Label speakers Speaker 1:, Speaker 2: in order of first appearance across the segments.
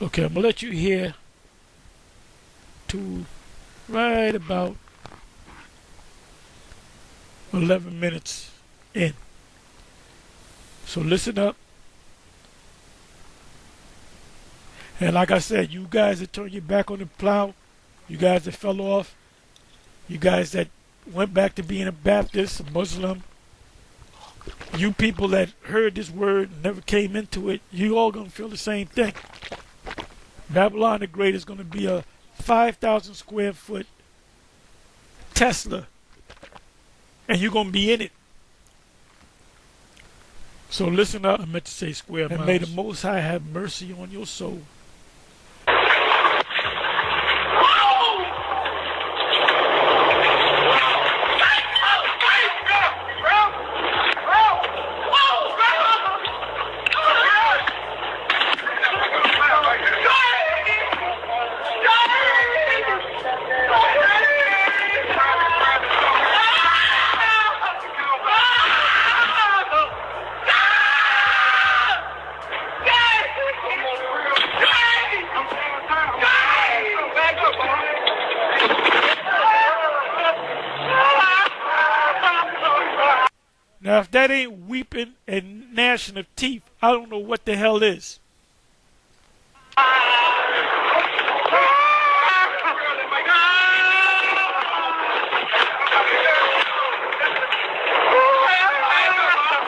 Speaker 1: Okay, I'm gonna let you hear to right about 11 minutes in. So listen up. And like I said, you guys that turned your back on the plow, you guys that fell off, you guys that went back to being a Baptist, a Muslim, you people that heard this word and never came into it, you all gonna feel the same thing. Babylon the Great is gonna be a 5,000 square foot Tesla, and you're gonna be in it. So listen up. I meant to say square miles. And may the Most High have mercy on your soul. Now, if that ain't weeping and gnashing of teeth, I don't know what the hell is.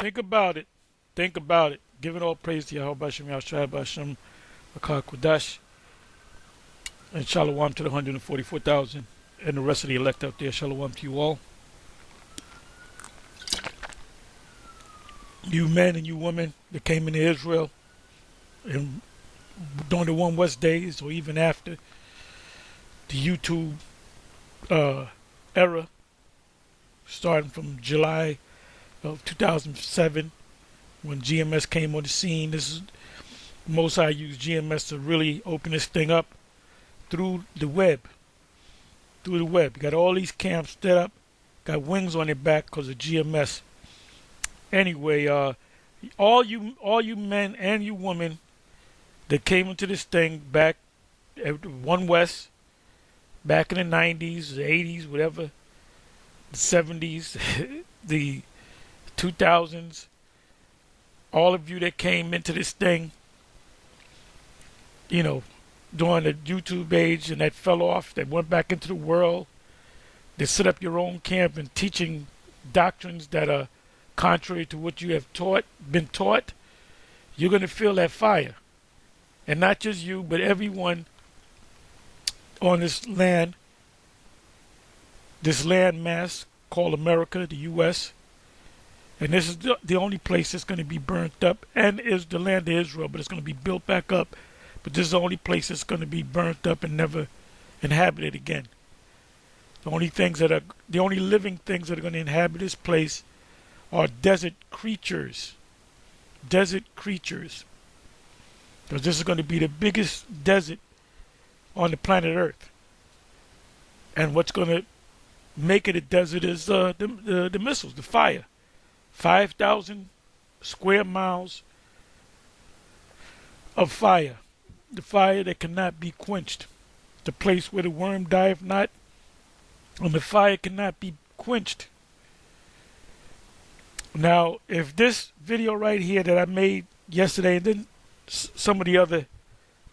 Speaker 1: Think about it. Think about it. Giving all praise to Yahweh Bashem, Yahshua Bashem, Akar Kodash, and Shalom to the 144,000 and the rest of the elect out there. Shalom to you all. You men and you women that came into Israel and during the One West days or even after the YouTube era, starting from July of 2007 when GMS came on the scene. This is Most High used GMS to really open this thing up through the web. Through the web. You got all these camps set up, got wings on their back because of GMS. Anyway, all you men and you women that came into this thing back at One West, back in the 90s, the 80s, whatever, the 70s, the 2000s, all of you that came into this thing, you know, during the YouTube age and that fell off, that went back into the world, that set up your own camp and teaching doctrines that are contrary to what you have been taught, you're going to feel that fire. And not just you, but everyone on this land mass called America, the U.S., and this is the only place that's going to be burnt up, and is the land of Israel, but it's going to be built back up. But this is the only place that's going to be burnt up and never inhabited again. The only living things that are going to inhabit this place are desert creatures. Desert creatures. Because this is going to be the biggest desert on the planet Earth. And what's going to make it a desert is the missiles, the fire. 5,000 square miles of fire. The fire that cannot be quenched. The place where the worm dieth not, and the fire cannot be quenched. Now, if this video right here that I made yesterday, and then some of the other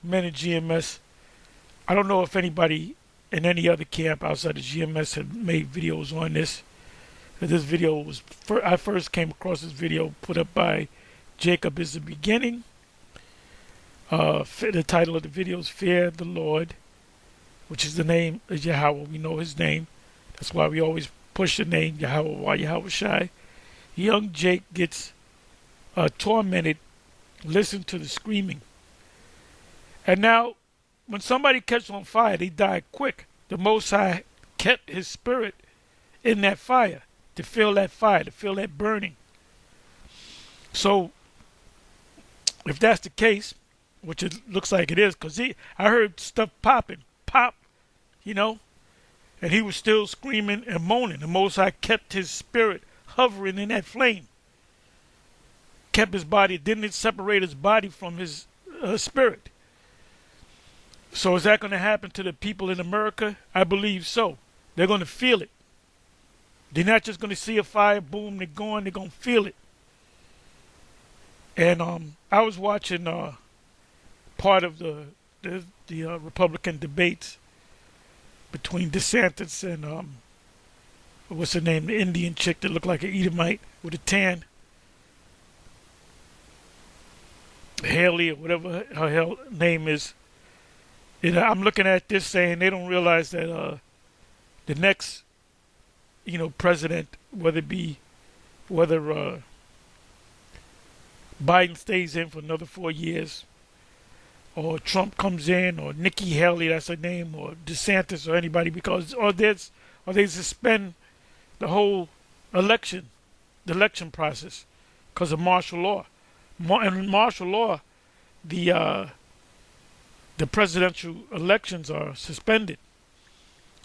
Speaker 1: men in GMS, I don't know if anybody in any other camp outside of GMS had made videos on this. This video was, I first came across this video put up by Jacob is the Beginning. The title of the video is Fear the Lord, which is the name of Yahweh. We know his name. That's why we always push the name Yahweh while Yahweh Shai. Young Jake gets tormented. Listen to the screaming. And now, when somebody catches on fire, they die quick. The Most High kept his spirit in that fire, to feel that fire, to feel that burning. So, if that's the case, which it looks like it is, because I heard stuff popping, pop, you know, and he was still screaming and moaning. The Most High kept his spirit hovering in that flame. Kept his body, didn't separate his body from his spirit. So is that going to happen to the people in America? I believe so. They're going to feel it. They're not just going to see a fire, boom, they're going. They're going to feel it. And I was watching part of the Republican debates between DeSantis and what's her name, the Indian chick that looked like an Edomite with a tan, Haley or whatever her hell name is. And I'm looking at this saying they don't realize that the next, president, whether Biden stays in for another 4 years, or Trump comes in, or Nikki Haley, that's her name, or DeSantis, or anybody, or they suspend the whole election, the election process, because of martial law. In martial law, the presidential elections are suspended.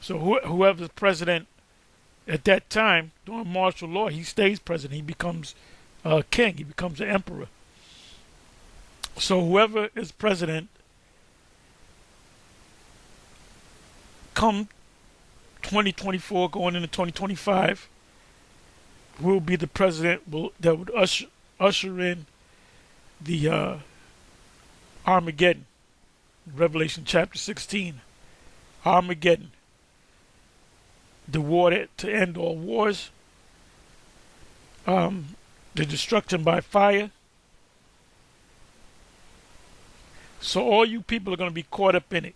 Speaker 1: So whoever's president at that time during martial law, he stays president. He becomes a king. He becomes an emperor. So whoever is president come 2024 going into 2025 will be the president that would usher in the Armageddon. Revelation chapter 16. Armageddon. The war to end all wars. The destruction by fire. So all you people are going to be caught up in it.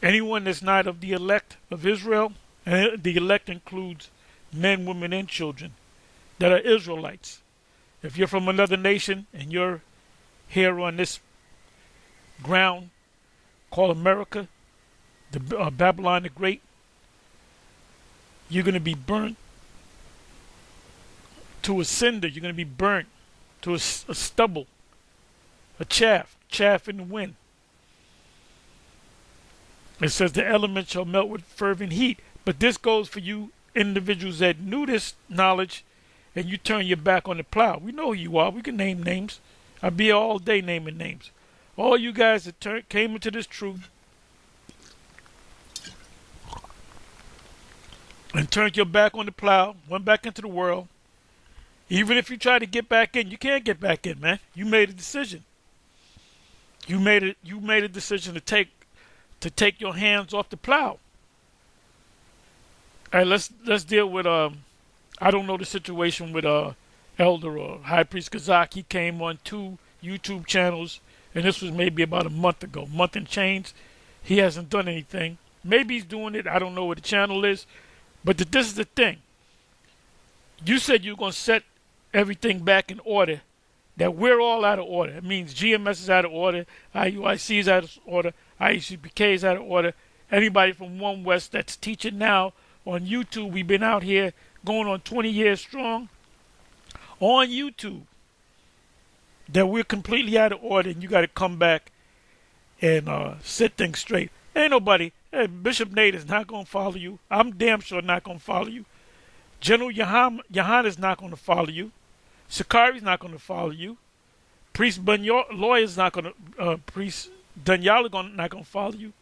Speaker 1: Anyone that's not of the elect of Israel, and the elect includes men, women, and children that are Israelites. If you're from another nation and you're here on this ground called America, the Babylon the Great, you're going to be burnt to a cinder. You're going to be burnt to a stubble, a chaff in the wind. It says the elements shall melt with fervent heat. But this goes for you individuals that knew this knowledge and you turn your back on the plow. We know who you are. We can name names. I'll be here all day naming names. All you guys that came into this truth and turned your back on the plow, went back into the world. Even if you try to get back in, you can't get back in, man. You made a decision. You made a decision to take your hands off the plow. All right, let's deal with I don't know the situation with Elder or High Priest Kazak. He came on 2 YouTube channels, and this was maybe about a month and change. He hasn't done anything. Maybe he's doing it. I don't know what the channel is. But this is the thing. You said you're going to set everything back in order, that we're all out of order. It means GMS is out of order, IUIC is out of order, IUCPK is out of order. Anybody from One West that's teaching now on YouTube, we've been out here going on 20 years strong on YouTube, that we're completely out of order and you got to come back and set things straight. Ain't nobody, Bishop Nate is not going to follow you. I'm damn sure not going to follow you. General Yohana is not going to follow you. Sakari's not going to follow you. Priest Lawyer is not going to, Priest Daniela not going to follow you.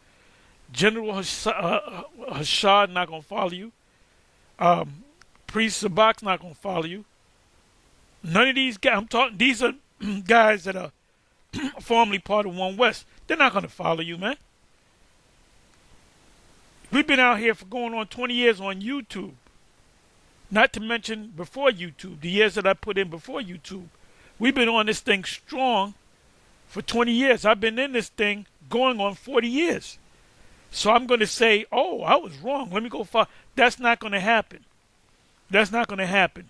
Speaker 1: General Hashad not going to follow you. Priest Sabak's not going to follow you. None of these guys, these are guys that are formerly part of One West. They're not going to follow you, man. We've been out here for going on 20 years on YouTube. Not to mention before YouTube, the years that I put in before YouTube. We've been on this thing strong for 20 years. I've been in this thing going on 40 years. So I'm going to say, oh, I was wrong. Let me go follow. That's not going to happen. That's not going to happen.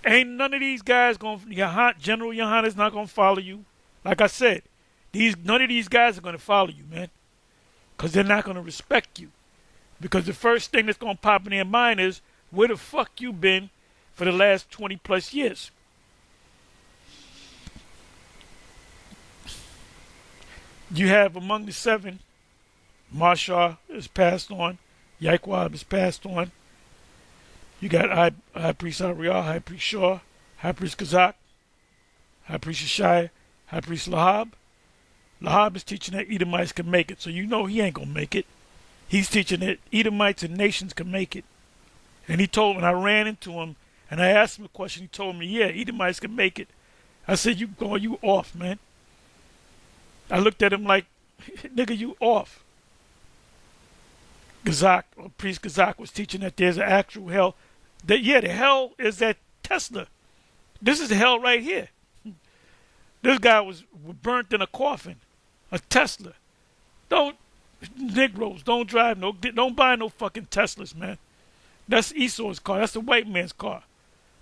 Speaker 1: Ain't none of these guys going to, General Yohana is not going to follow you. Like I said, none of these guys are going to follow you, man. Because they're not going to respect you. Because the first thing that's going to pop in their mind is, where the fuck you been for the last 20 plus years? You have among the 7, Marshall is passed on, Yaikwab is passed on. You got High Priest Ariel, High Priest Shaw, High Priest Kazak, High Priest Shishai, High priest Lahab. Lahab is teaching that Edomites can make it. So you know he ain't going to make it. He's teaching that Edomites and nations can make it. And he told me, and I ran into him, and I asked him a question. He told me, yeah, Edomites can make it. I said, you off, man. I looked at him like, nigga, you off. Gazak, or priest Gazak, was teaching that there's an actual hell. That, yeah, the hell is that Tesla. This is the hell right here. This guy was burnt in a coffin. A Tesla. Don't, Negroes, don't buy no fucking Teslas, man. That's Esau's car. That's the white man's car.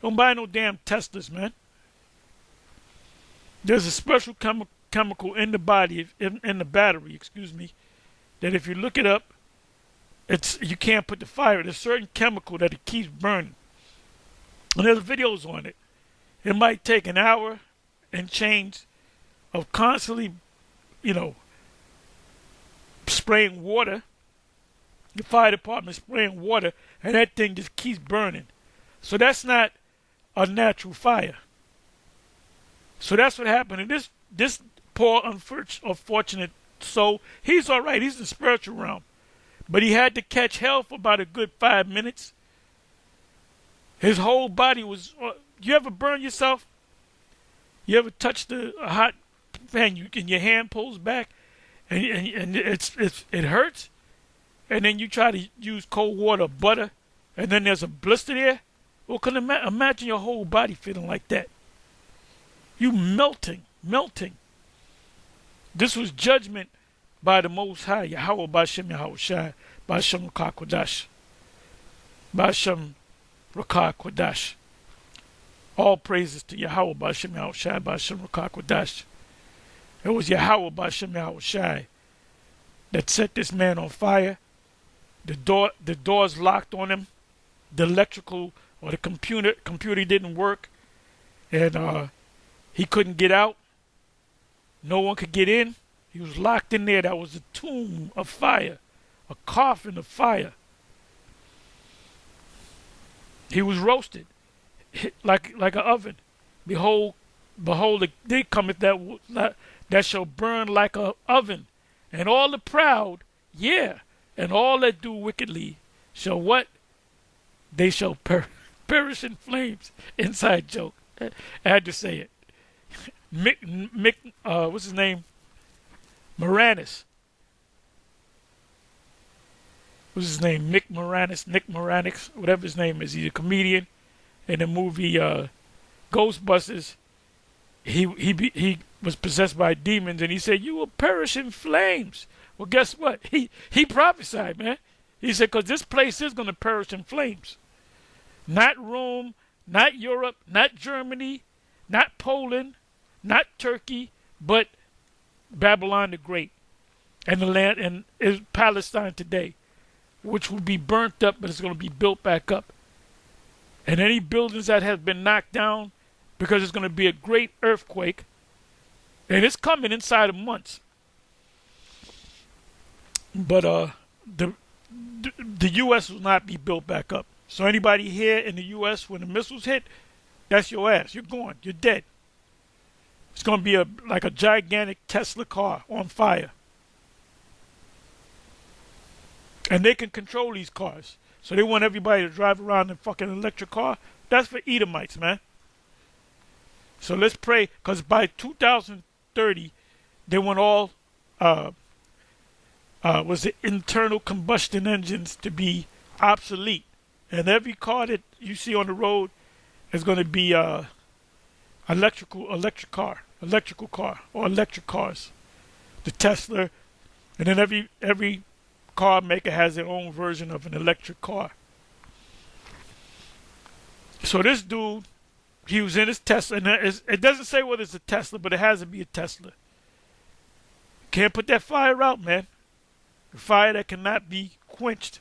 Speaker 1: Don't buy no damn Teslas, man. There's a special chemical in the body, in the battery, excuse me, that if you look it up, you can't put the fire. There's a certain chemical that it keeps burning. And there's videos on it. It might take an hour and change of constantly, spraying water. The fire department spraying water, and that thing just keeps burning. So that's not a natural fire. So that's what happened. And this poor, unfortunate soul, he's all right. He's in the spiritual realm. But he had to catch hell for about a good 5 minutes. His whole body was... you ever burn yourself? You ever touch a hot pan and your hand pulls back and it hurts? And then you try to use cold water or butter, and then there's a blister there? Well, imagine your whole body feeling like that. You melting. This was judgment by the Most High, Yahweh Bashem Yahweh Shai, Bashem Rakah Kodash. Bashem Rakah Kodash. All praises to Yahweh Bashem Yahweh Shai, Bashem Rakah Kodash. It was Yahweh Bashem Yahweh Shai that set this man on fire. The doors locked on him. The electrical or the computer didn't work, and he couldn't get out. No one could get in. He was locked in there. That was a tomb of fire, a coffin of fire. He was roasted like an oven. Behold, the day cometh that shall burn like an oven, and all the proud, and all that do wickedly shall what? They shall perish in flames. Inside joke. I had to say it. Mick, what's his name? Moranis. What's his name? Nick Moranis, whatever his name is. He's a comedian. In the movie Ghostbusters, he was possessed by demons, and he said, "You will perish in flames." Well, guess what? He prophesied, man. He said, because this place is going to perish in flames. Not Rome, not Europe, not Germany, not Poland, not Turkey, but Babylon the Great, and the land, and is Palestine today, which will be burnt up, but it's going to be built back up. And any buildings that have been knocked down, because it's going to be a great earthquake, and it's coming inside of months. But the U.S. will not be built back up. So anybody here in the U.S., when the missiles hit, that's your ass. You're gone. You're dead. It's going to be like a gigantic Tesla car on fire. And they can control these cars. So they want everybody to drive around in a fucking electric car. That's for Edomites, man. So let's pray, because by 2030, they want all was the internal combustion engines to be obsolete, and every car that you see on the road is going to be electric car or electric cars. The Tesla, and then every car maker has their own version of an electric car. So this dude, he was in his Tesla, and it doesn't say whether it's a Tesla, but it has to be a Tesla. Can't put that fire out, man. A fire that cannot be quenched.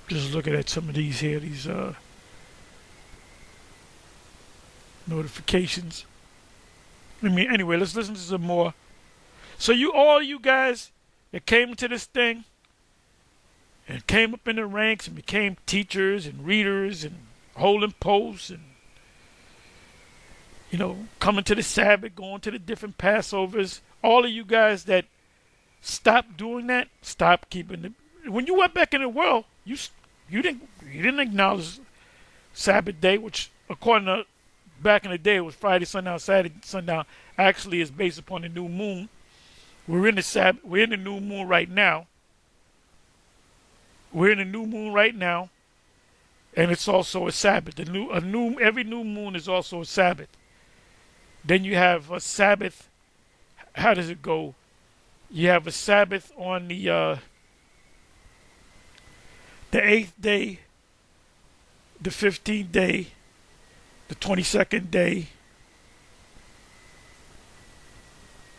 Speaker 1: Just looking at some of these here, these notifications. Anyway, let's listen to some more. So all you guys that came into this thing and came up in the ranks and became teachers and readers and holding posts and, coming to the Sabbath, going to the different Passovers, all of you guys that stopped doing that, stopped keeping it. When you went back in the world, you didn't acknowledge Sabbath day, which according to back in the day it was Friday sundown, Saturday sundown. Actually, is based upon the new moon. We're in the Sabbath. We're in the new moon right now. And it's also a Sabbath. Every new moon is also a Sabbath. Then you have a Sabbath. How does it go? You have a Sabbath on the 8th day, the 15th day, the 22nd day,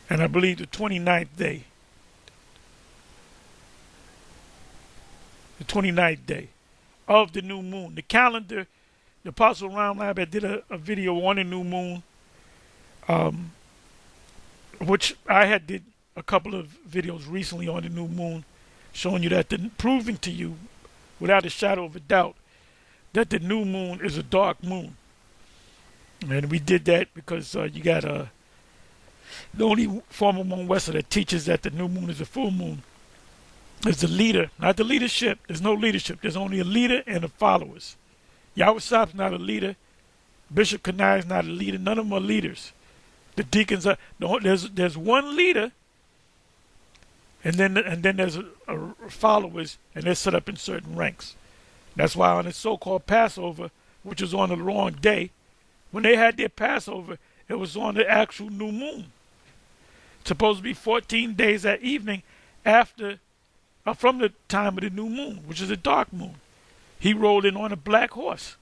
Speaker 1: and I believe the 29th day. The 29th day of the new moon. The calendar, the Apostle Ron Lab did a video on the new moon, which I did a couple of videos recently on the new moon, showing you proving to you, without a shadow of a doubt, that the new moon is a dark moon. And we did that because you got the only former Moon Wester that teaches that the new moon is a full moon is the leader, not the leadership. There's no leadership. There's only a leader and the followers. Yahweh Shah's not a leader. Bishop Kanai is not a leader. None of them are leaders. The deacons are. No, there's one leader, and then there's followers, and they're set up in certain ranks. That's why on the so-called Passover, which was on the wrong day, when they had their Passover, it was on the actual new moon. It's supposed to be 14 days that evening after, from the time of the new moon, which is a dark moon. He rode in on a black horse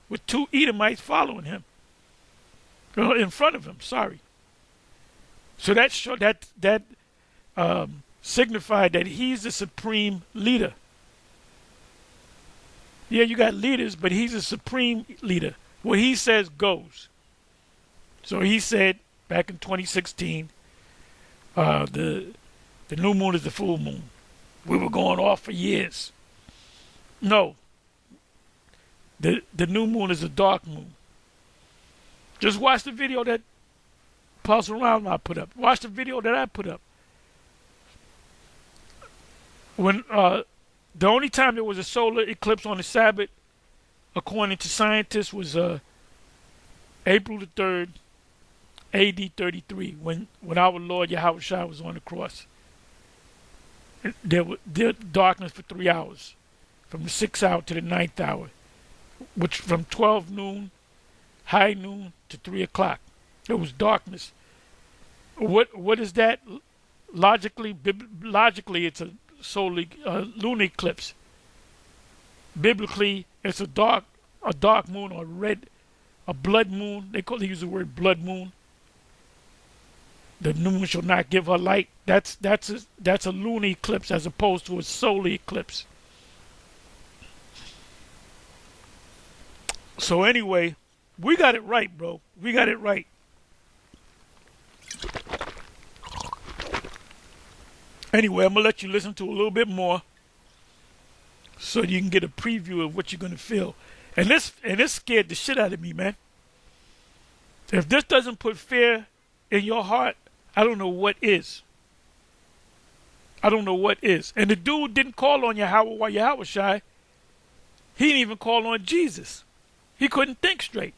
Speaker 1: with 2 Edomites following him. In front of him, sorry. So that signified that he's the supreme leader. Yeah, you got leaders, but he's a supreme leader. What he says goes. So he said back in 2016, the new moon is the full moon. We were going off for years. No. The new moon is a dark moon. Just watch the video that Apostle Ron put up. Watch the video that I put up. When the only time there was a solar eclipse on the Sabbath, according to scientists, was April the 3rd, AD 33, when our Lord Yahweh Shah was on the cross. There was darkness for 3 hours, from the 6th hour to the 9th hour, which from 12 noon, high noon, to 3 o'clock. There was darkness. What is that? Logically, it's a solar lunar eclipse. Biblically, it's a dark moon, or a blood moon. They use the word blood moon. The moon shall not give her light. That's a lunar eclipse as opposed to a solar eclipse. So anyway, we got it right, bro. We got it right. Anyway, I'm going to let you listen to a little bit more so you can get a preview of what you're going to feel. And this scared the shit out of me, man. If this doesn't put fear in your heart, I don't know what is. I don't know what is. And the dude didn't call on Yahweh while Yahweh Shai. He didn't even call on Jesus. He couldn't think straight.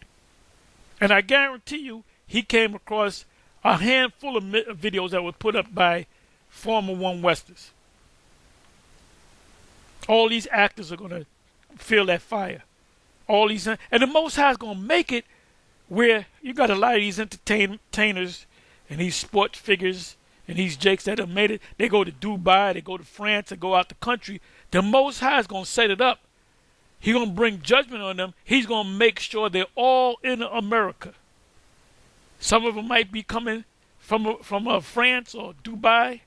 Speaker 1: And I guarantee you, he came across a handful of videos that were put up by former One Westers. All these actors are going to feel that fire. And the Most High is going to make it where you got a lot of these entertainers and these sports figures and these jakes that have made it. They go to Dubai, they go to France, they go out the country. The Most High is going to set it up. He's going to bring judgment on them. He's going to make sure they're all in America. Some of them might be coming from France or Dubai.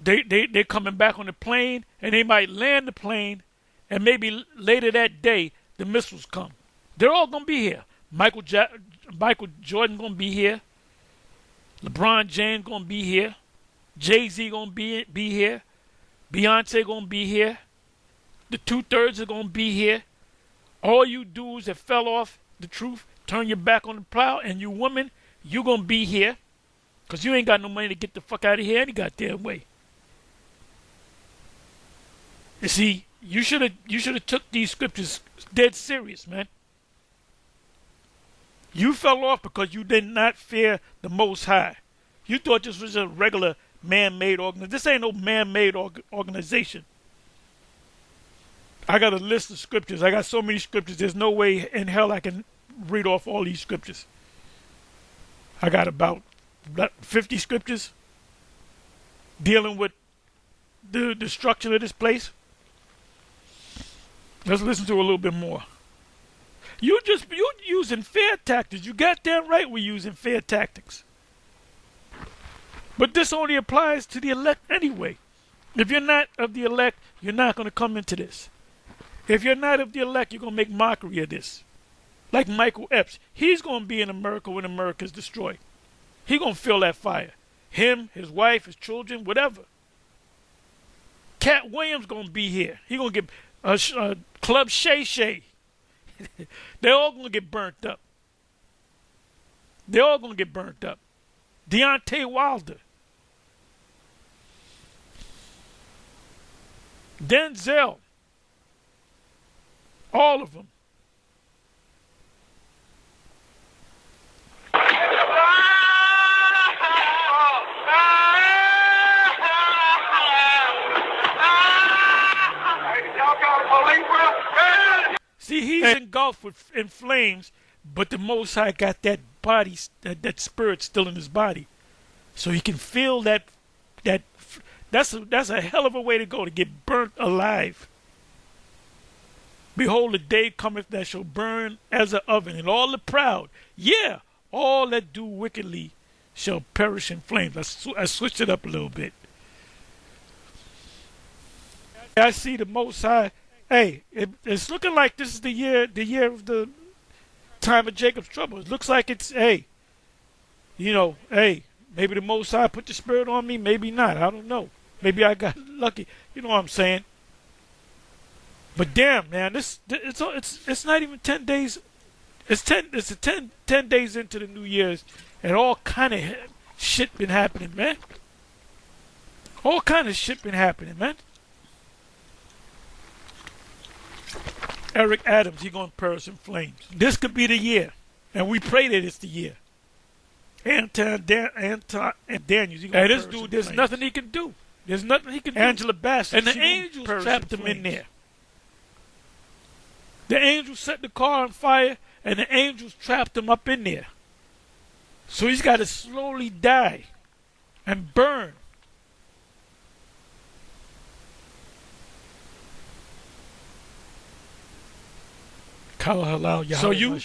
Speaker 1: They're coming back on the plane, and they might land the plane, and maybe later that day the missiles come. They're all gonna be here. Michael Jordan gonna be here. LeBron James gonna be here. Jay-Z gonna be here. Beyonce gonna be here. The 2/3 are gonna be here. All you dudes that fell off the truth, turn your back on the plow, and you women, you gonna be here. Cause you ain't got no money to get the fuck out of here any goddamn way. You see, you should have took these scriptures dead serious, man. You fell off because you did not fear the Most High. You thought this was a regular man-made organization. This ain't no man-made organization. I got a list of scriptures. I got so many scriptures. There's no way in hell I can read off all these scriptures. I got about 50 scriptures dealing with the destruction of this place. Let's listen to a little bit more. You using fair tactics. You goddamn right we're using fair tactics. But this only applies to the elect anyway. If you're not of the elect, you're not going to come into this. If you're not of the elect, you're going to make mockery of this. Like Michael Epps. He's going to be in America when America's destroyed. He's going to feel that fire. Him, his wife, his children, whatever. Cat Williams going to be here. He's going to get Club Shay Shay. They're all going to get burnt up. They're all going to get burnt up. Deontay Wilder. Denzel. All of them. See, he's engulfed in flames, but the Most High got that body, that spirit still in his body, so he can feel that. That's a hell of a way to go, to get burnt alive. Behold, the day cometh that shall burn as an oven, and all the proud, all that do wickedly, shall perish in flames. I switched it up a little bit. I see the Most High. Hey, it's looking like this is the year of the time of Jacob's trouble. It looks like it's, maybe the Most High put the spirit on me, maybe not. I don't know. Maybe I got lucky. You know what I'm saying? But damn, man, it's not even 10 days. It's 10 days into the New Year's, and all kind of shit been happening, man. All kind of shit been happening, man. Eric Adams, he gonna perish in flames. This could be the year, and we pray that it's the year. Anton Daniels, he gonna this dude, there's nothing he can do. There's nothing he can do. Angela Bassett, and the angels trapped him in there. The angels set the car on fire, and the angels trapped him up in there. So he's got to slowly die and burn. So you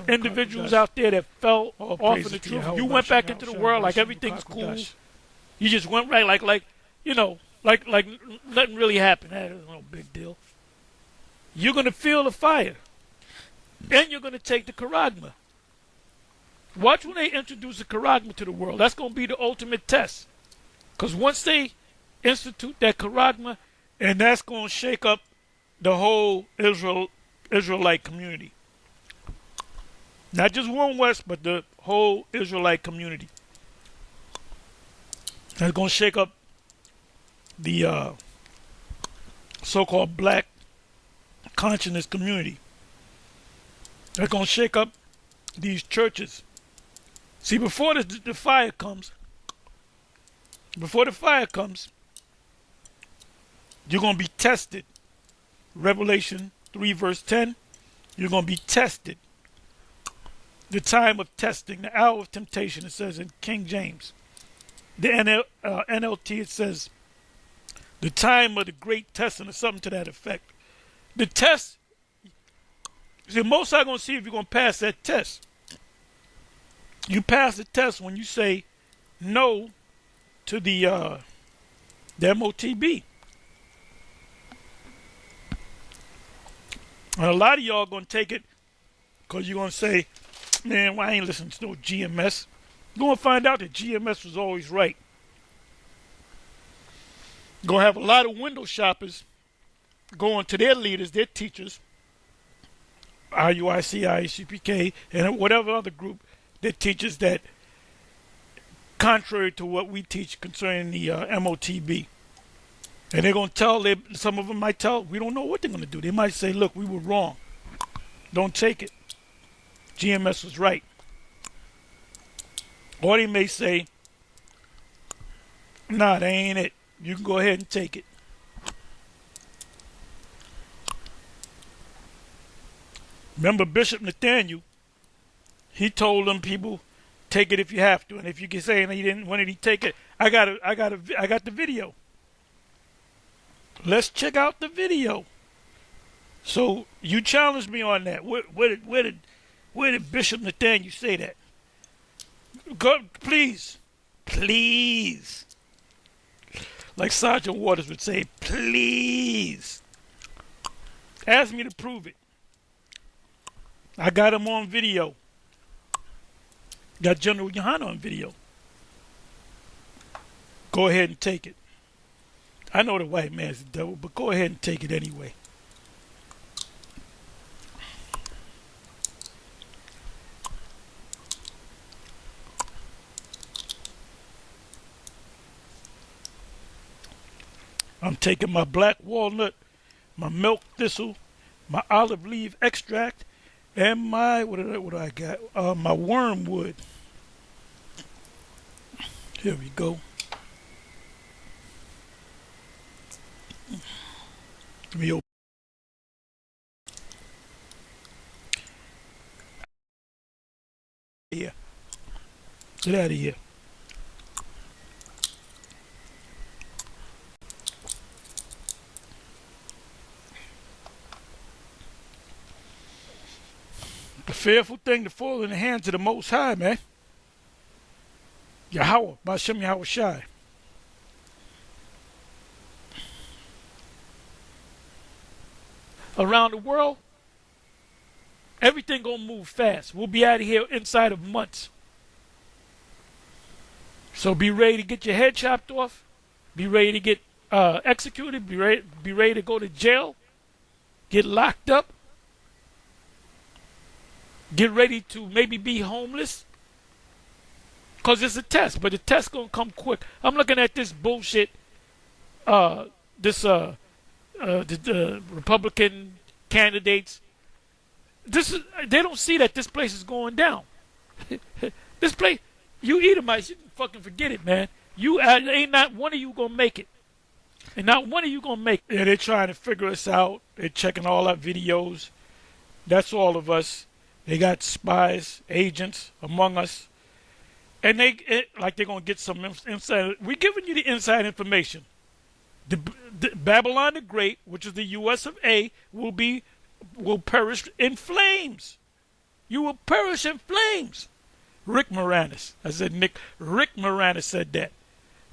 Speaker 1: individuals out there that fell off of the truth, you went back into the world like everything's cool. You just went right like nothing really happened. That was no big deal. You're gonna feel the fire, and you're gonna take the charagma. Watch when they introduce the charagma to the world. That's gonna be the ultimate test. Because once they institute that charagma, and that's gonna shake up the whole Israelite community. Not just One West, but the whole Israelite community. That's going to shake up the so-called black consciousness community. That's going to shake up these churches. See, before the fire comes, you're going to be tested. Revelation 3 verse 10, you're going to be tested. The time of testing, the hour of temptation, it says in King James. The NLT, it says the time of the great testing, or something to that effect. The test, see, most are going to see if you're going to pass that test. You pass the test when you say no to the MOTB. And a lot of y'all are going to take it Because you're going to say, man, well, I ain't listening to no GMS. You're going to find out that GMS was always right. You're going to have a lot of window shoppers going to their leaders, their teachers, IUIC, ICPK, and whatever other group that teaches that contrary to what we teach concerning the MOTB. And they're going to tell, some of them might tell, we don't know what they're going to do. They might say, look, we were wrong. Don't take it. GMS was right. Or they may say, nah, that ain't it. You can go ahead and take it. Remember Bishop Nathaniel, he told them people, take it if you have to. And if you can say, and he didn't, when did he take it? I got the video. Let's check out the video. So you challenged me on that. Where did Bishop Nathaniel say that? Go, please. Like Sergeant Waters would say, please. Ask me to prove it. I got him on video. Got General Yohana on video. Go ahead and take it. I know the white man's the devil, but go ahead and take it anyway. I'm taking my black walnut, my milk thistle, my olive leaf extract, and my, what do I got? My wormwood. Here we go. Let me open. Here. Get out of here. A fearful thing to fall in the hands of the Most High, man. Yahweh, Bashem Yahweh Shai. Around the world, everything gonna move fast. We'll be out of here inside of months. So be ready to get your head chopped off. Be ready to get executed. Be ready to go to jail. Get locked up. Get ready to maybe be homeless. Because it's a test, but the test's going to come quick. I'm looking at this bullshit, the Republican candidates. They don't see that this place is going down. This place, you Edomites, you can fucking forget it, man. Ain't not one of you going to make it. And not one of you going to make it. Yeah, they're trying to figure us out. They're checking all our videos. That's all of us. They got spies, agents among us. And like they're going to get some inside. We're giving you the inside information. The Babylon the Great, which is the U.S. of A., will perish in flames. You will perish in flames. Rick Moranis. I said Rick Moranis said that.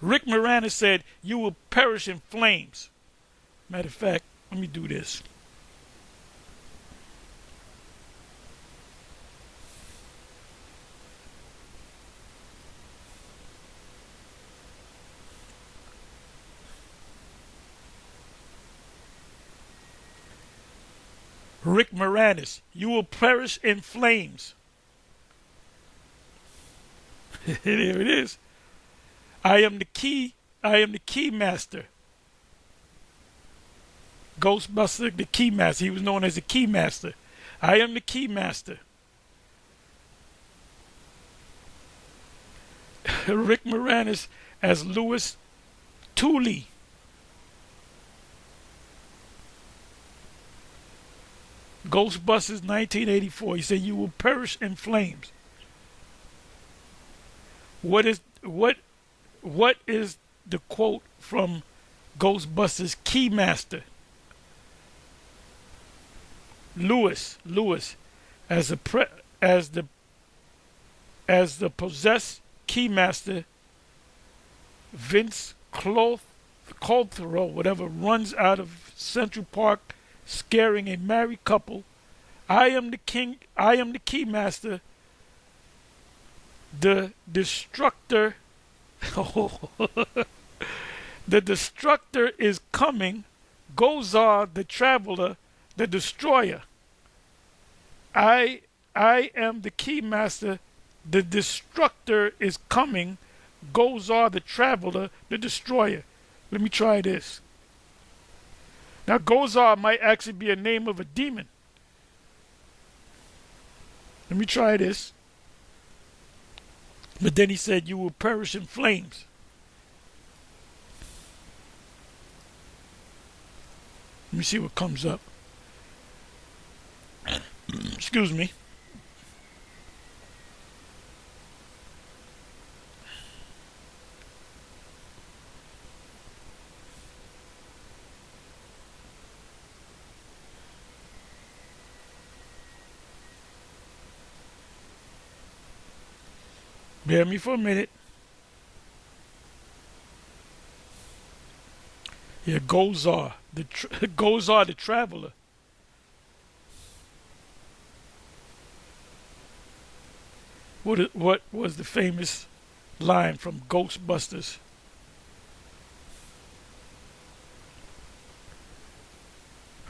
Speaker 1: Rick Moranis said you will perish in flames. Matter of fact, let me do this. Rick Moranis, you will perish in flames. There it is. I am the key master. Ghostbuster, the key master. He was known as the key master. I am the key master. Rick Moranis as Louis Tooley. Ghostbusters 1984. He said you will perish in flames. What is the quote from Ghostbusters Keymaster? Lewis as the possessed Keymaster, Vince Clothero, whatever, runs out of Central Park scaring a married couple I am the king, I am the key master, the destructor. The destructor is coming, Gozar the traveler, the destroyer. I I am the key master, the destructor is coming, Gozar the traveler, the destroyer. Let me try this. Now Gozar might actually be a name of a demon. Let me try this. But then he said, you will perish in flames. Let me see what comes up. Excuse me. Bear me for a minute. Yeah, Gozar, Gozar the traveler. What was the famous line from Ghostbusters?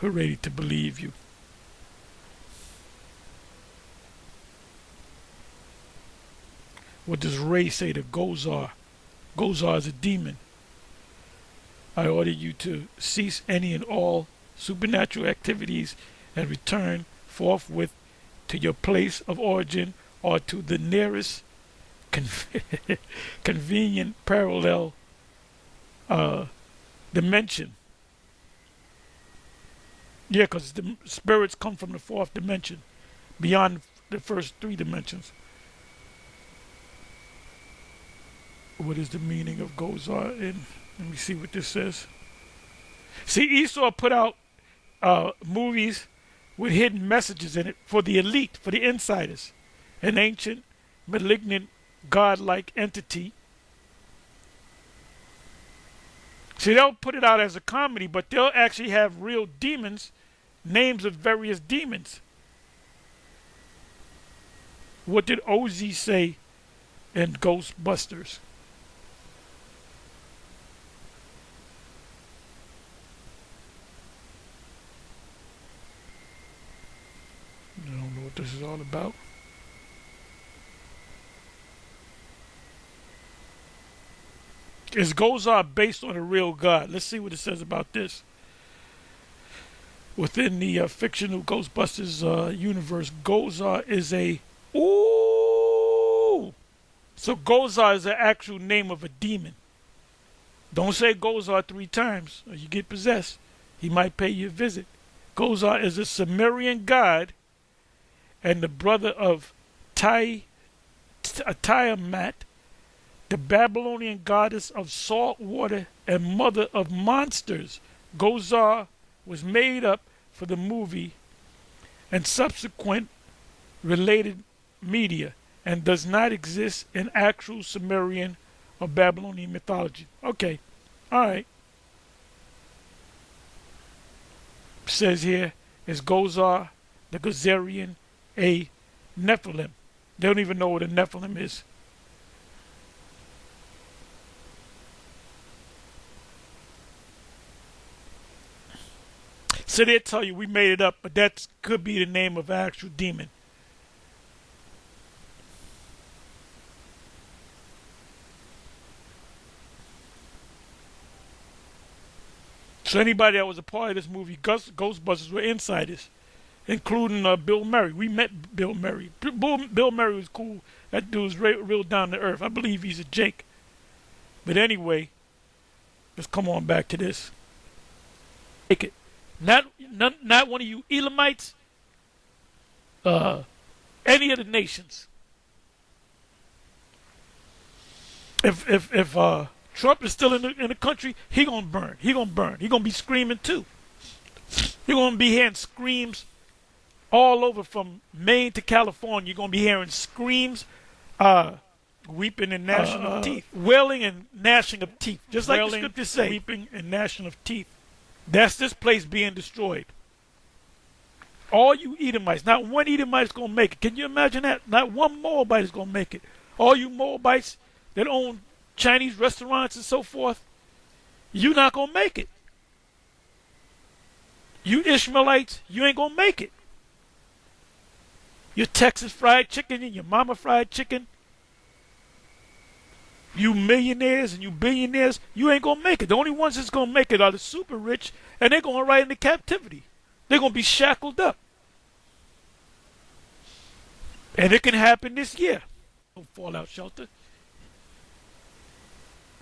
Speaker 1: We're ready to believe you. What does Ray say to Gozar? Gozar is a demon. I order you to cease any and all supernatural activities and return forthwith to your place of origin or to the nearest convenient parallel dimension. Yeah, because the spirits come from the fourth dimension, beyond the first three dimensions. What is the meaning of Gozar? In, let me see what this says. See, Esau put out movies with hidden messages in it for the elite, for the insiders. An ancient, malignant, godlike entity. See, they'll put it out as a comedy, but they'll actually have real demons, names of various demons. What did Ozzy say in Ghostbusters? I don't know what this is all about. Is Gozar based on a real god? Let's see what it says about this. Within the fictional Ghostbusters universe, Gozar is a... Ooh! So Gozar is the actual name of a demon. Don't say Gozar 3 times or you get possessed. He might pay you a visit. Gozar is a Sumerian god and the brother of Tiamat, the Babylonian goddess of salt water and mother of monsters. Gozar was made up for the movie and subsequent related media and does not exist in actual Sumerian or Babylonian mythology. Okay, all right. Says here, is Gozar the Gozerian a Nephilim? They don't even know what a Nephilim is. So they tell you we made it up, but that could be the name of an actual demon. So anybody that was a part of this movie, Ghostbusters, were insiders, including Bill Murray. We met Bill Murray. Bill Murray was cool. That dude's real down to earth. I believe he's a Jake. But anyway, let's come on back to this. Take it. Not one of you Elamites. Any of the nations. If Trump is still in the country, he gonna burn. He gonna burn. He gonna be screaming too. You're gonna be hearing screams all over from Maine to California. You're gonna be hearing screams, weeping and gnashing of teeth, wailing and gnashing of teeth, just like the scriptures say, weeping and gnashing of teeth. That's this place being destroyed. All you Edomites, not one Edomite is going to make it. Can you imagine that? Not one Moabite is going to make it. All you Moabites that own Chinese restaurants and so forth, you're not going to make it. You Ishmaelites, you ain't going to make it. Your Texas fried chicken and your mama fried chicken, you millionaires and you billionaires, you ain't going to make it. The only ones that's going to make it are the super rich, and they're going right into captivity. They're going to be shackled up. And it can happen this year. Fallout shelter.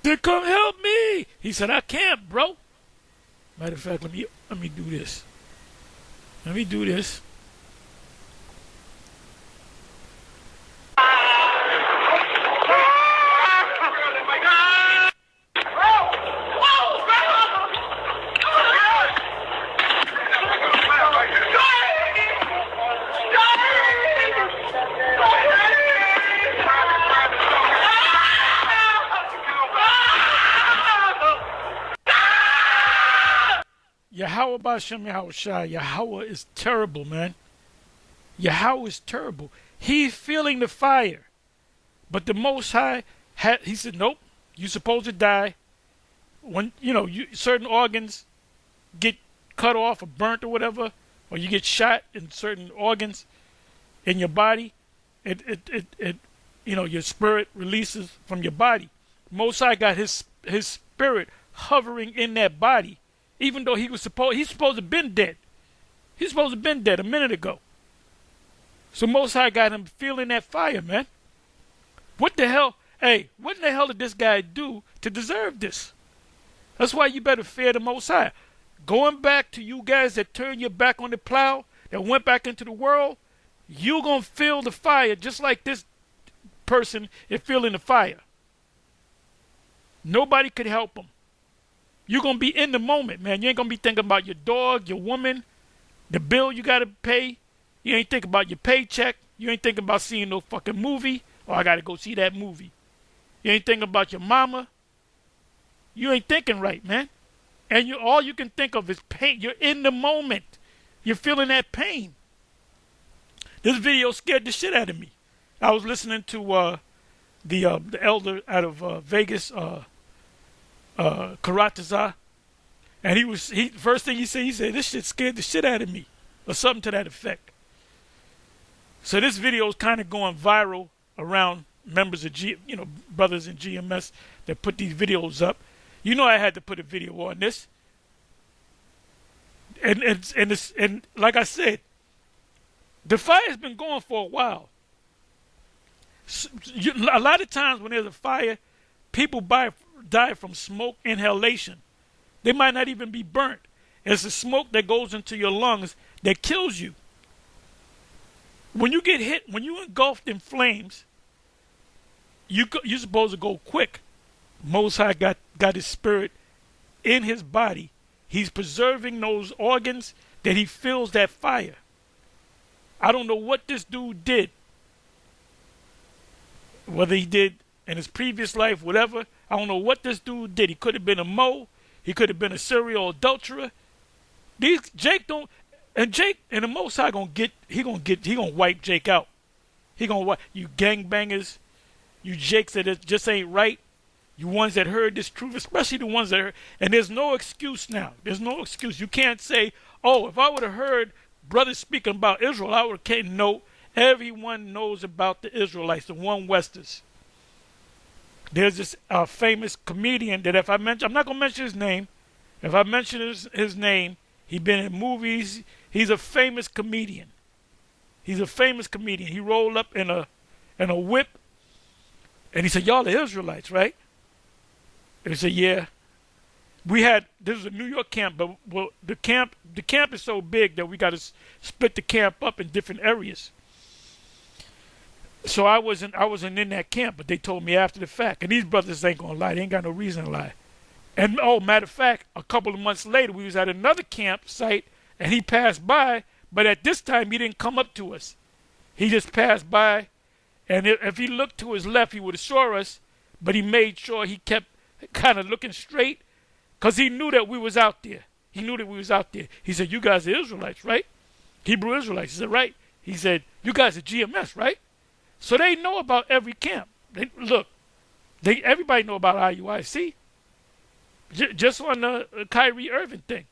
Speaker 1: Then come help me. He said, I can't, bro. Matter of fact, let me do this. Let me do this. Yahweh B'Shem Yahweh Shai. Yahweh is terrible, man. Yahweh is terrible. He's feeling the fire. But the Most High, he said, nope, you're supposed to die. When, certain organs get cut off or burnt or whatever, or you get shot in certain organs in your body, your spirit releases from your body. Most High got his spirit hovering in that body. Even though he's supposed to have been dead. He's supposed to have been dead a minute ago. So Most High got him feeling that fire, man. What the hell? Hey, what in the hell did this guy do to deserve this? That's why you better fear the Most High. Going back to you guys that turned your back on the plow, that went back into the world, you're going to feel the fire just like this person is feeling the fire. Nobody could help him. You're going to be in the moment, man. You ain't going to be thinking about your dog, your woman, the bill you got to pay. You ain't thinking about your paycheck. You ain't thinking about seeing no fucking movie. Oh, I got to go see that movie. You ain't thinking about your mama. You ain't thinking right, man. And all you can think of is pain. You're in the moment. You're feeling that pain. This video scared the shit out of me. I was listening to the elder out of Vegas, Karataza, and first thing he said, this shit scared the shit out of me, or something to that effect. So this video is kind of going viral around members of brothers in GMS that put these videos up. I had to put a video on this, and like I said, the fire's been going for a while. A lot of times when there's a fire, people die from smoke inhalation. They might not even be burnt. It's the smoke that goes into your lungs that kills you. When you get hit, when you're engulfed in flames, you're supposed to go quick. Most High got his spirit in his body. He's preserving those organs that he feels that fire. I don't know what this dude did. Whether he did in his previous life, whatever. I don't know what this dude did. He could have been a Mo. He could have been a serial adulterer. Jake and the Most High gonna wipe Jake out. He gonna wipe you gangbangers, you Jakes that it just ain't right. You ones that heard this truth, especially the ones that heard. And there's no excuse now. There's no excuse. You can't say, oh, if I would have heard brothers speaking about Israel, I would have. No, everyone knows about the Israelites, the one Westers. There's this famous comedian that if I mention, I'm not going to mention his name. If I mention his name, he's been in movies. He's a famous comedian. He's a famous comedian. He rolled up in a whip, and he said, y'all the Israelites, right? And he said, yeah. This was a New York camp, but the camp is so big that we got to split the camp up in different areas. So I wasn't in that camp, but they told me after the fact. And these brothers ain't gonna lie; they ain't got no reason to lie. And matter of fact, a couple of months later, we was at another campsite, and he passed by. But at this time, he didn't come up to us. He just passed by, and if he looked to his left, he would have saw us. But he made sure he kept kind of looking straight, cause he knew that we was out there. He knew that we was out there. He said, "You guys are Israelites, right?" Hebrew Israelites. He said, right? He said, you guys are GMS, right? So they know about every camp. Everybody know about IUIC. Just on the Kyrie Irving thing.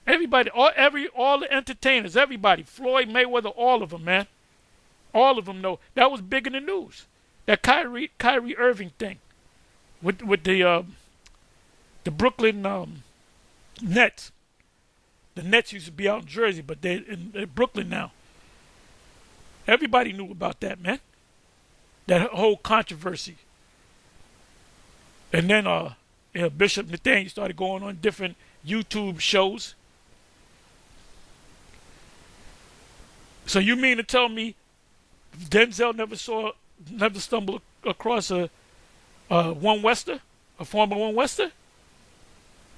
Speaker 1: Everybody, all the entertainers, everybody, Floyd Mayweather, all of them, man. All of them know. That was big in the news. That Kyrie Irving thing. With the Brooklyn Nets. The Nets used to be out in Jersey, but they're in Brooklyn now. Everybody knew about that, man. That whole controversy. And then Bishop Nathaniel started going on different YouTube shows. So you mean to tell me Denzel never stumbled across a one Wester, a former one Wester?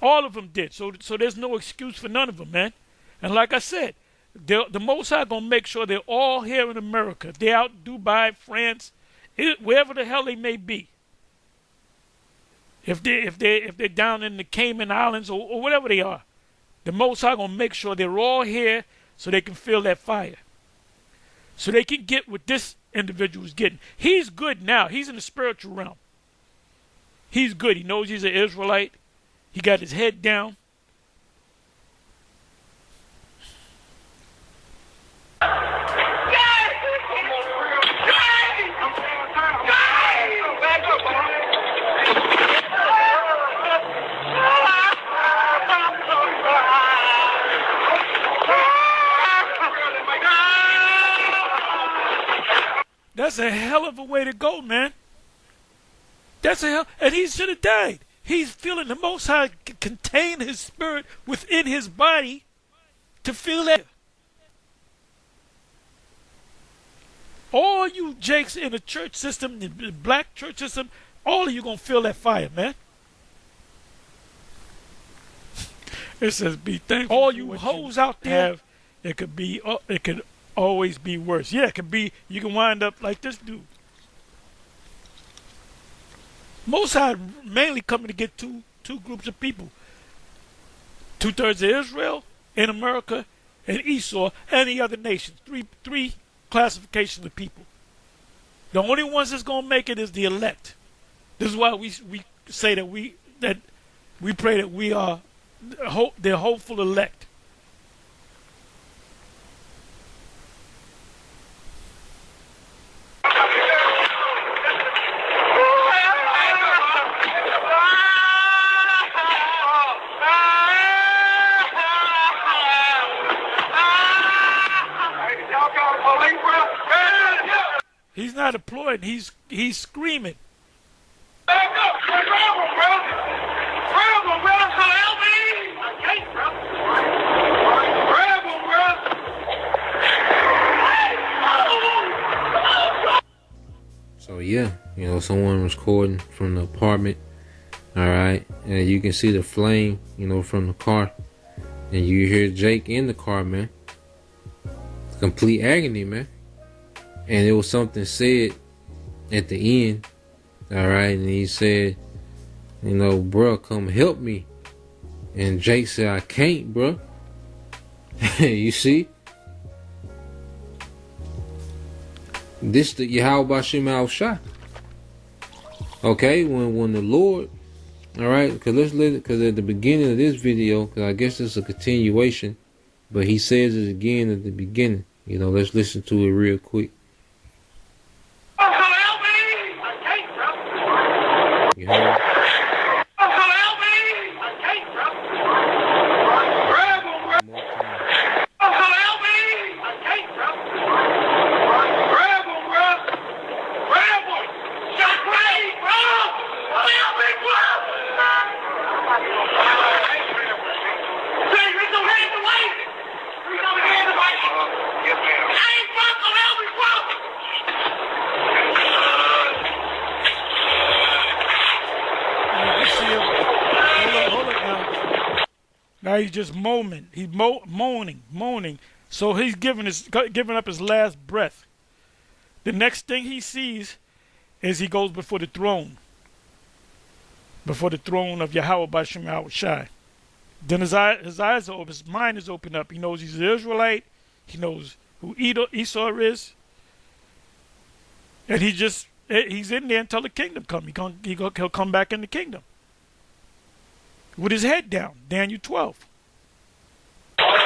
Speaker 1: All of them did. So there's no excuse for none of them, man. And like I said, the Most High gonna make sure they're all here in America. They're out in Dubai, France, wherever the hell they may be. If they're down in the Cayman Islands or whatever they are, the Most High gonna make sure they're all here so they can feel that fire. So they can get what this individual is getting. He's good now. He's in the spiritual realm. He's good. He knows he's an Israelite. He got his head down. That's a hell of a way to go, man. And he should have died. He's feeling the Most High contain his spirit within his body to feel that. All you jakes in the church system, the black church system, all of you gonna feel that fire, man. It says, "Be thankful." All you hoes out there, it could always be worse. Yeah, it could be. You can wind up like this dude. Most High mainly coming to get two groups of people. 2/3 of Israel in America and Esau and the other nations. Three classifications of people. The only ones that's gonna make it is the elect. This is why we say that we pray that we are the hopeful elect. He's not deployed. He's screaming.
Speaker 2: So yeah, someone was recording from the apartment. All right, and you can see the flame, from the car, and you hear Jake in the car, man. Complete agony, man. And it was something said at the end, all right, and he said, bruh, come help me. And Jake said, I can't, bruh. You see? This the Yahweh Bashim Al Shah. Okay, when the Lord, all right, because at the beginning of this video, because I guess it's a continuation, but he says it again at the beginning. Let's listen to it real quick. You heard?
Speaker 1: Now he's just moaning. He's moaning. So he's giving up his last breath. The next thing he sees is he goes before the throne. Before the throne of Yahweh Bashim Yahweh Shai. Then his eyes are open, his mind is opened up. He knows he's an Israelite. He knows who Esau is, and he's in there until the kingdom comes. He'll come back in the kingdom with his head down. Daniel 12.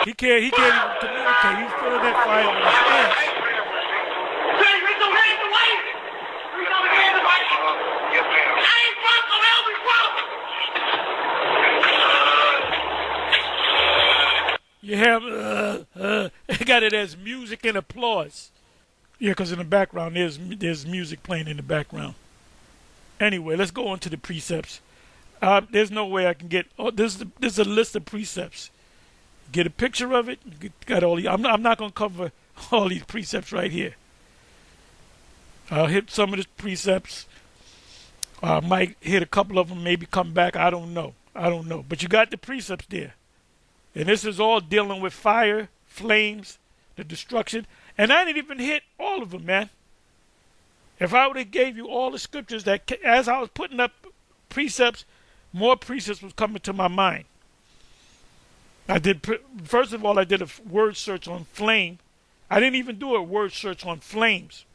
Speaker 1: He can't even communicate. He's feeling that fire on his hands. You have got it as music and applause. Yeah, because in the background there's music playing in the background. Anyway, let's go on to the precepts. There's no way I can get. Oh, this is a list of precepts. Get a picture of it. Got all. I'm not going to cover all these precepts right here. I'll hit some of the precepts. I might hit a couple of them. Maybe come back. I don't know. But you got the precepts there. And this is all dealing with fire, flames, the destruction. And I didn't even hit all of them, man. If I would have gave you all the scriptures that, as I was putting up precepts, more precepts was coming to my mind. First of all, I did a word search on flame. I didn't even do a word search on flames.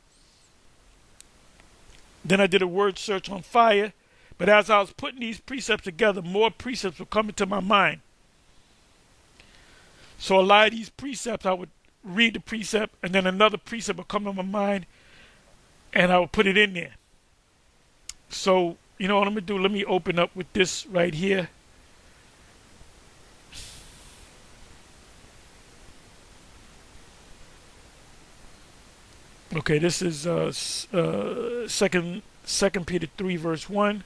Speaker 1: Then I did a word search on fire. But as I was putting these precepts together, more precepts were coming to my mind. So a lot of these precepts, I would read the precept, and then another precept would come to my mind, and I would put it in there. So, you know what I'm going to do? Let me open up with this right here. Okay, this is 2 Peter 3, verse 1.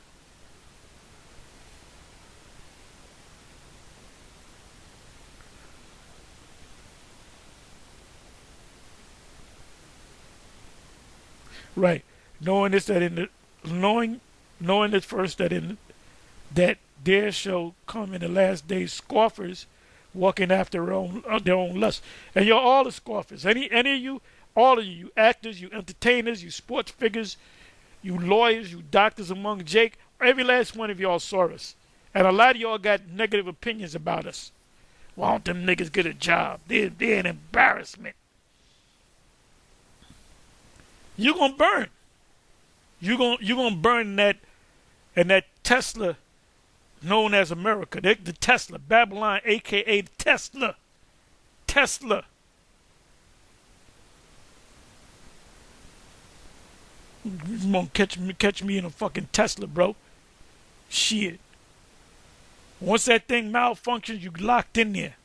Speaker 1: Right. Knowing this first that there shall come in the last days scoffers walking after their own lust. And you're all the scoffers. Any of you, all of you actors, you entertainers, you sports figures, you lawyers, you doctors among Jake, every last one of y'all saw us. And a lot of y'all got negative opinions about us. Why don't them niggas get a job? They're an embarrassment. You're gonna burn. You're gonna burn in that Tesla known as America. The Tesla. Babylon, aka the Tesla. Tesla. You gonna catch me in a fucking Tesla, bro. Shit. Once that thing malfunctions, you locked in there.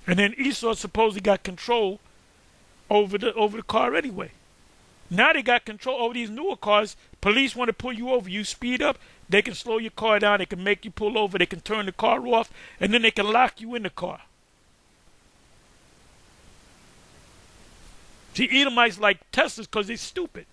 Speaker 1: And then Esau supposedly got control over the car anyway. Now they got control over these newer cars. Police want to pull you over. You speed up, they can slow your car down. They can make you pull over. They can turn the car off. And then they can lock you in the car. See, Edomites like Teslas because they're stupid.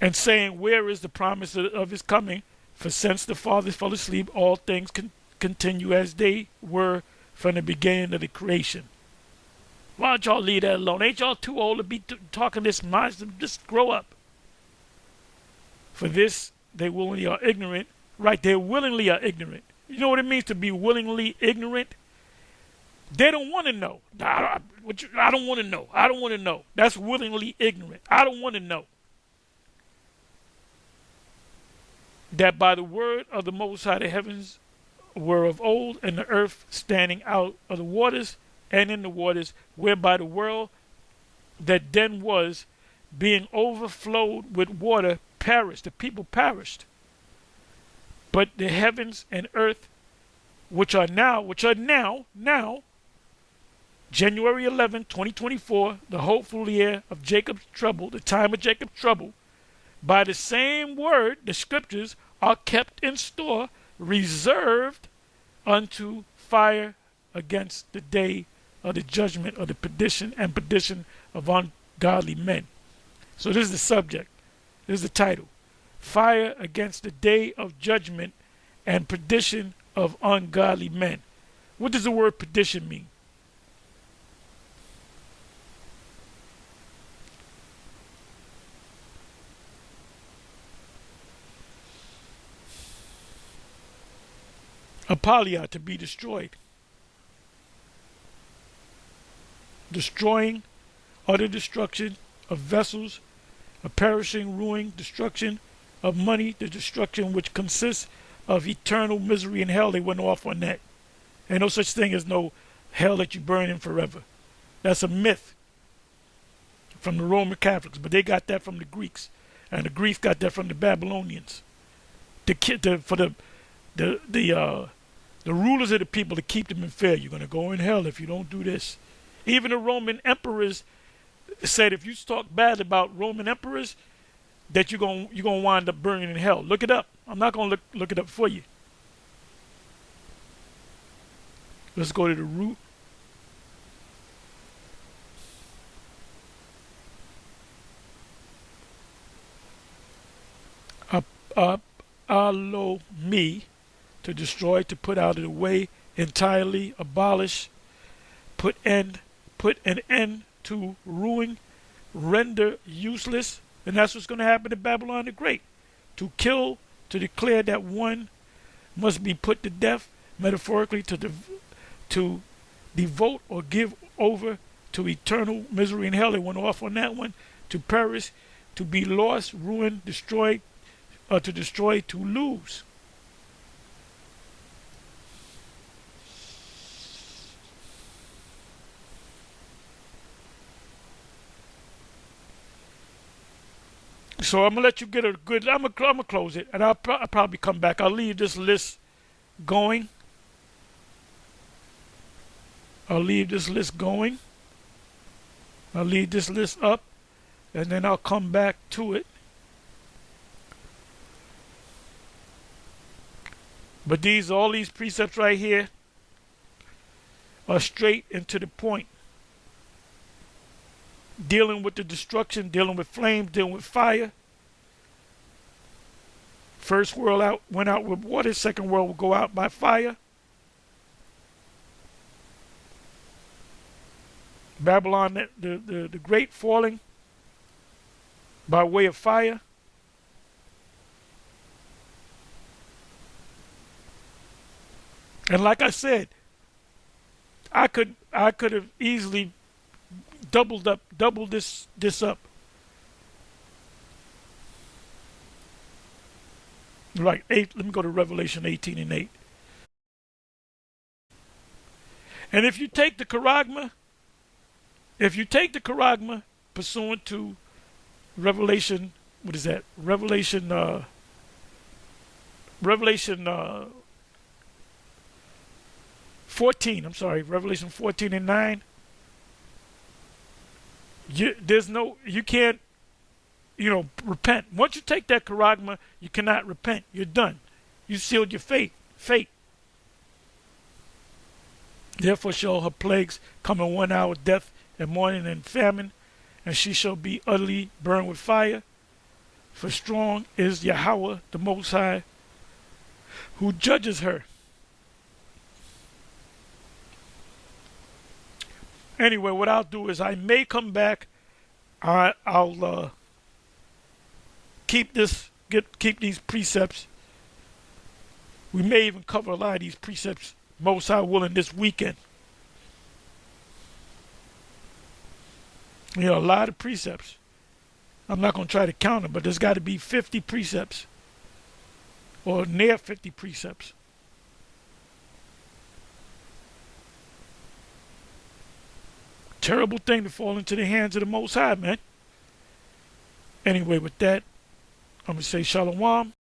Speaker 1: And saying, where is the promise of his coming? For since the fathers fell asleep, all things continue as they were from the beginning of the creation. Why don't y'all leave that alone? Ain't y'all too old to be talking this nonsense? Just grow up. For this, they willingly are ignorant. Right, they willingly are ignorant. You know what it means to be willingly ignorant? They don't want to know. I don't want to know. I don't want to know. That's willingly ignorant. I don't want to know. That by the word of the Most High the heavens were of old, and the earth standing out of the waters and in the waters, whereby the world that then was, being overflowed with water, perished. The people perished. But the heavens and earth, which are now, January 11, 2024, the hopeful year of Jacob's trouble, the time of Jacob's trouble, by the same word, the scriptures are kept in store, reserved unto fire against the day of the judgment of the perdition of ungodly men. So this is the subject. This is the title. Fire against the day of judgment and perdition of ungodly men. What does the word perdition mean? Apolia, to be destroyed. Destroying, utter destruction of vessels, a perishing, ruin, destruction of money, the destruction which consists of eternal misery and hell. They went off on that. Ain't no such thing as no hell that you burn in forever. That's a myth from the Roman Catholics, but they got that from the Greeks, and the Greeks got that from the Babylonians. The rulers of the people, to keep them in fear. You're going to go in hell if you don't do this. Even the Roman emperors said if you talk bad about Roman emperors, that you're going to wind up burning in hell. Look it up. I'm not going to look it up for you. Let's go to the root. Alo me, to destroy, to put out of the way, entirely, abolish, put an end to, ruin, render useless. And that's what's going to happen to Babylon the Great. To kill, to declare that one must be put to death, metaphorically, to devote or give over to eternal misery in hell. They went off on that one. To perish, to be lost, ruined, destroyed, to destroy, to lose. So I'm gonna let you get a good. I'm gonna close it, and I'll probably come back. I'll leave this list going. I'll leave this list going. I'll leave this list up, and then I'll come back to it. But all these precepts right here are straight and to the point. Dealing with the destruction, dealing with flames, dealing with fire. First world went out with water. Second world will go out by fire. Babylon, the great falling by way of fire. And like I said, I could have easily doubled this up. Right, 8. Let me go to Revelation 18:8. And if you take the charagma, pursuant to Revelation, what is that? Revelation 14. I'm sorry, Revelation 14:9. You can't, repent. Once you take that charagma, you cannot repent. You're done. You sealed your fate. Therefore shall her plagues come in 1 hour, death and mourning and famine, and she shall be utterly burned with fire. For strong is Yahweh, the Most High, who judges her. Anyway, what I'll do is I may come back. I'll keep these precepts. We may even cover a lot of these precepts, most high willing, this weekend. A lot of precepts. I'm not going to try to count them, but there's got to be 50 precepts or near 50 precepts. Terrible thing to fall into the hands of the Most High, man. Anyway, with that, I'm going to say shalom.